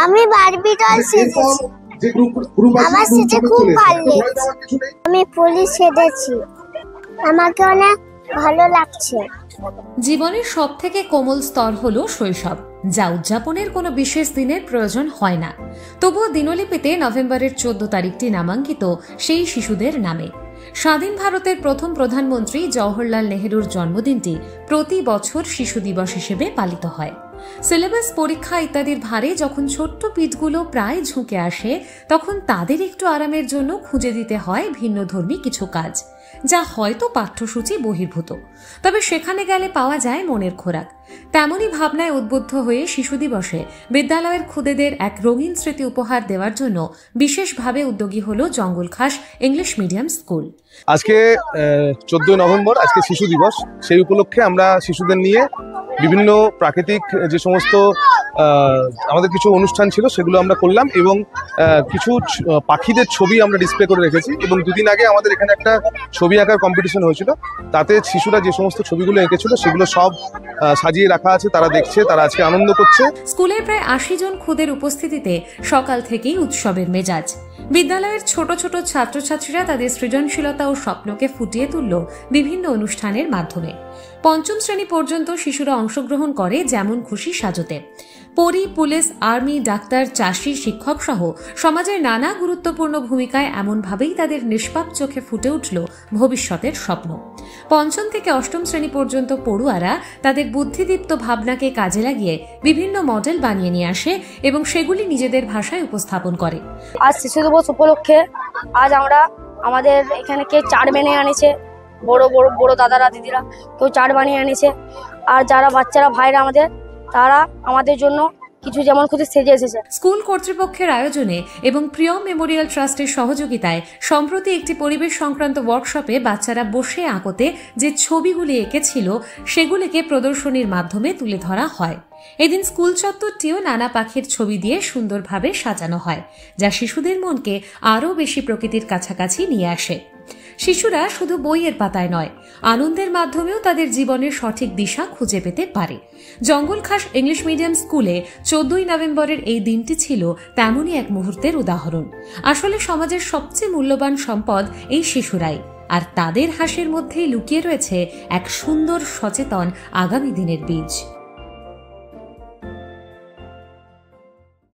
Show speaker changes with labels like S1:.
S1: আমি Barbie doll সেজেছি। আমার সেজে খুব ভালো লেগেছে। আমি পুলিশ সেজেছি, আমাকে অনেক ভালো লাগছে।
S2: জীবনের সব থেকে কোমল স্তর হলো শৈশব, যা উদযাপনের কোনো বিশেষ দিনের প্রয়োজন হয় না। তবুও দিনলিপিতে নভেম্বরের 14 তারিখটি নামাঙ্কিত সেই শিশুদের নামে। স্বাধীন ভারতের প্রথম প্রধানমন্ত্রী জওহরলাল নেহরুর জন্মদিনটি প্রতি বছর শিশু দিবস হিসেবে পালিত হয়। সিলেবাস, পরীক্ষা ইত্যাদির ভারে যখন ছোট্ট পিঠগুলো প্রায় ঝুঁকে আসে, তখন তাদের একটু আরামের জন্য খুঁজে দিতে হয় ভিন্নধর্মী কিছু কাজ, যা হয়তো পাঠ্যসূচি বহির্ভূত, তবে সেখানে গেলে পাওয়া যায় মনের খোরাক। তেমনই ভাবনায় উদ্বুদ্ধ হয়ে শিশু দিবসে বিদ্যালয়ের খুদেদের এক রঙিন স্মৃতি উপহার দেওয়ার জন্য বিশেষভাবে উদ্যোগী হল জঙ্গলখাস ইংলিশ মিডিয়াম স্কুল।
S3: আজকে 14 নভেম্বর, আজকে শিশু দিবস। সেই উপলক্ষে আমরা শিশুদের নিয়ে বিভিন্ন প্রাকৃতিক যে সমস্ত আমাদের কিছু অনুষ্ঠান ছিল সেগুলো আমরা করলাম, এবং কিছু পাখিদের ছবি আমরা ডিসপ্লে করে রেখেছি। এবং দুদিন আগে আমাদের এখানে একটা ছবি আঁকার কম্পিটিশন হয়েছিল, তাতে শিশুরা যে সমস্ত ছবিগুলো এঁকেছিল সেগুলো সব সাজিয়ে রাখা আছে, তারা দেখছে, তারা আজকে আনন্দ করছে।
S2: স্কুলের প্রায় 80 জন খুদের উপস্থিতিতে সকাল থেকেই উৎসবের মেজাজ। বিদ্যালয়ের ছোট ছোট ছাত্রছাত্রীরা তাদের সৃজনশীলতা ও স্বপ্নকে ফুটিয়ে তুলল বিভিন্ন অনুষ্ঠানের মাধ্যমে। পঞ্চম শ্রেণী পর্যন্ত শিশুরা অংশগ্রহণ করে যেমন খুশি সাজতে। পরি, পুলিশ, আর্মি, ডাক্তার, চাষি, শিক্ষক সহ সমাজের নানা গুরুত্বপূর্ণ ভূমিকায় এমনভাবেই তাদের নিষ্পাপ চোখে ফুটে উঠল ভবিষ্যতের স্বপ্ন। পঞ্চম থেকে অষ্টম শ্রেণী পর্যন্ত পড়ুয়ারা তাদের বুদ্ধিদীপ্ত ভাবনাকে কাজে লাগিয়ে বিভিন্ন মডেল বানিয়ে নিয়ে আসে এবং সেগুলি নিজেদের ভাষায় উপস্থাপন করে।
S4: আজ শিশু দিবস উপলক্ষে আজ আমরা আমাদের এখানে কে চাট বানিয়ে আনেছে, বড় দাদারা দিদিরা কেউ চাট বানিয়ে আনেছে, আর যারা বাচ্চারা ভাইরা আমাদের, তারা আমাদের জন্য কিছু যেমন খুশি সেজে এসেছে।
S2: স্কুল কর্তৃপক্ষের আয়োজনে এবং প্রিয় মেমোরিয়াল ট্রাস্টের সহযোগিতায় সম্প্রতি একটি পরিবেশ সংক্রান্ত ওয়ার্কশপে বাচ্চারা বসে আঁকতে যে ছবিগুলি এঁকেছিল সেগুলিকে প্রদর্শনীর মাধ্যমে তুলে ধরা হয়। এদিন স্কুল চত্বরটিও নানা পাখির ছবি দিয়ে সুন্দরভাবে সাজানো হয়, যা শিশুদের মনকে আরও বেশি প্রকৃতির কাছাকাছি নিয়ে আসে। শিশুরা শুধু বইয়ের পাতায় নয়, আনন্দের মাধ্যমেও তাদের জীবনের সঠিক দিশা খুঁজে পেতে পারে। জঙ্গলখাস ইংলিশ মিডিয়াম স্কুলে 14 নভেম্বরের এই দিনটি ছিল তেমনই এক মুহূর্তের উদাহরণ। আসলে সমাজের সবচেয়ে মূল্যবান সম্পদ এই শিশুরাই, আর তাদের হাসির মধ্যেই লুকিয়ে রয়েছে এক সুন্দর, সচেতন আগামী দিনের বীজ।